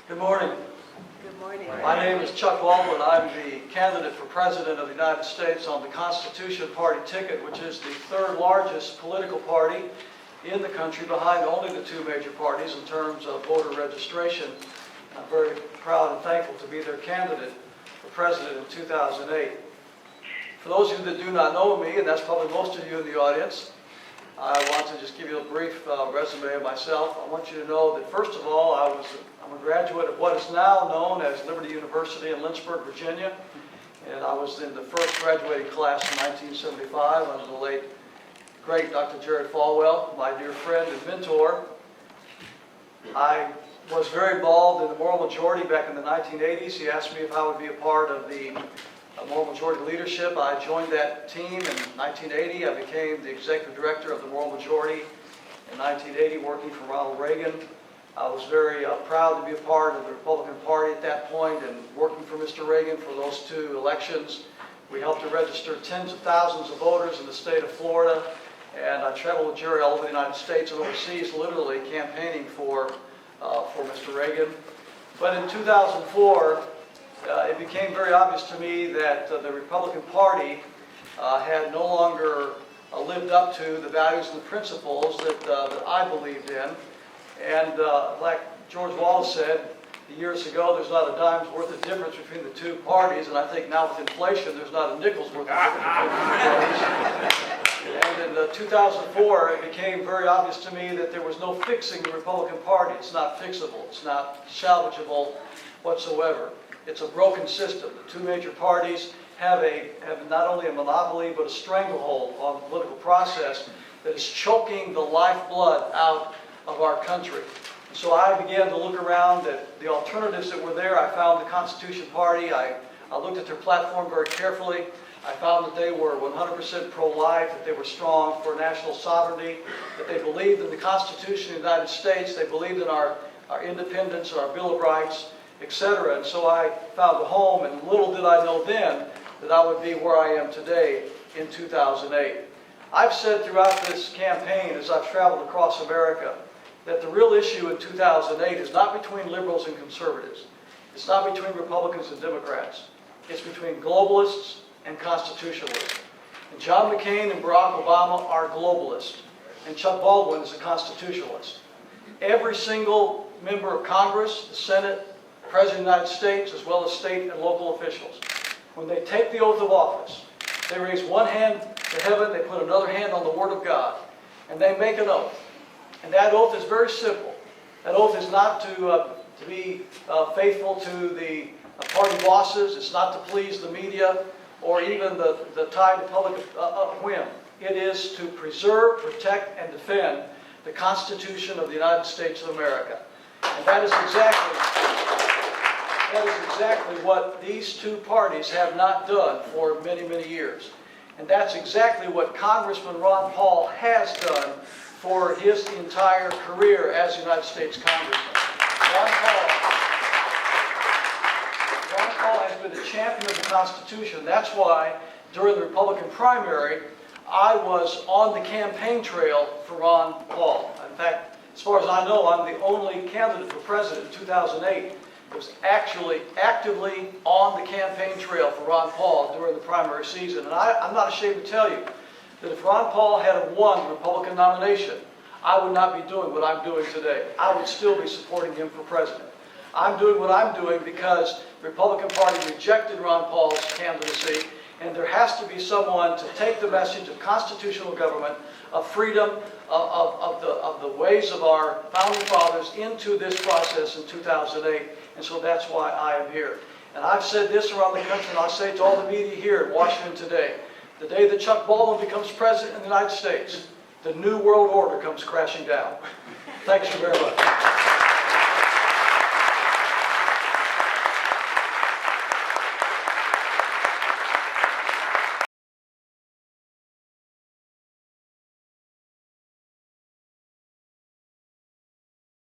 Good morning. Good morning. My name is Chuck Baldwin. I'm the candidate for President of the United States on the Constitution Party ticket, which is the third largest political party in the country behind only the two major parties in terms of voter registration. I'm very proud and thankful to be their candidate for President in 2008. For those of you that do not know me, and that's probably most of you in the audience, I want to just give you a brief resume of myself. I want you to know that, first of all, I'm a graduate of what is now known as Liberty University in Lynchburg, Virginia. And I was in the first graduating class in 1975 under the late, great Dr. Jared Falwell, my dear friend and mentor. I was very involved in the moral majority back in the 1980s. He asked me if I would be a part of the moral majority leadership. I joined that team in 1980. I became the executive director of the moral majority in 1980, working for Ronald Reagan. I was very proud to be a part of the Republican Party at that point and working for Mr. Reagan for those two elections. We helped to register tens of thousands of voters in the state of Florida, and I traveled with Jerry all over the United States and overseas, literally campaigning for Mr. Reagan. But in 2004, it became very obvious to me that the Republican Party had no longer lived up to the values and the principles that I believed in. And like George Wallace said years ago, there's not a dime's worth of difference between the two parties. And I think now with inflation, there's not a nickel's worth of difference between the two parties. And in 2004, it became very obvious to me that there was no fixing the Republican Party. It's not fixable. It's not salvageable whatsoever. It's a broken system. The two major parties have not only a monopoly, but a stranglehold on the political process that is choking the lifeblood out of our country. So I began to look around at the alternatives that were there. I found the Constitution Party. I looked at their platform very carefully. I found that they were 100% pro-life, that they were strong for national sovereignty, that they believed in the Constitution of the United States, they believed in our independence, our Bill of Rights, etc. And so I found a home, and little did I know then that I would be where I am today in 2008. I've said throughout this campaign, as I've traveled across America, that the real issue in 2008 is not between liberals and conservatives. It's not between Republicans and Democrats. It's between globalists and constitutionalists. And John McCain and Barack Obama are globalists, and Chuck Baldwin is a constitutionalist. Every single member of Congress, the Senate, the President of the United States, as well as state and local officials, when they take the oath of office, they raise one hand to heaven, they put another hand on the Word of God, and they make an oath. And that oath is very simple. That oath is not to be faithful to the party bosses. It's not to please the media or even the tide of public whim. It is to preserve, protect, and defend the Constitution of the United States of America. And that is exactly what these two parties have not done for many, many years. And that's exactly what Congressman Ron Paul has done for his entire career as United States Congressman. Ron Paul has been a champion of the Constitution. That's why during the Republican primary, I was on the campaign trail for Ron Paul. In fact, as far as I know, I'm the only candidate for president in 2008 that was actually actively on the campaign trail for Ron Paul during the primary season. And I'm not ashamed to tell you that if Ron Paul had won the Republican nomination, I would not be doing what I'm doing today. I would still be supporting him for president. I'm doing what I'm doing because the Republican Party rejected Ron Paul's candidacy, and there has to be someone to take the message of constitutional government, of freedom, of the ways of our founding fathers into this process in 2008, and so that's why I am here. And I've said this around the country, and I'll say it to all the media here in Washington today. The day that Chuck Baldwin becomes president of the United States, the new world order comes crashing down. Thanks you very much.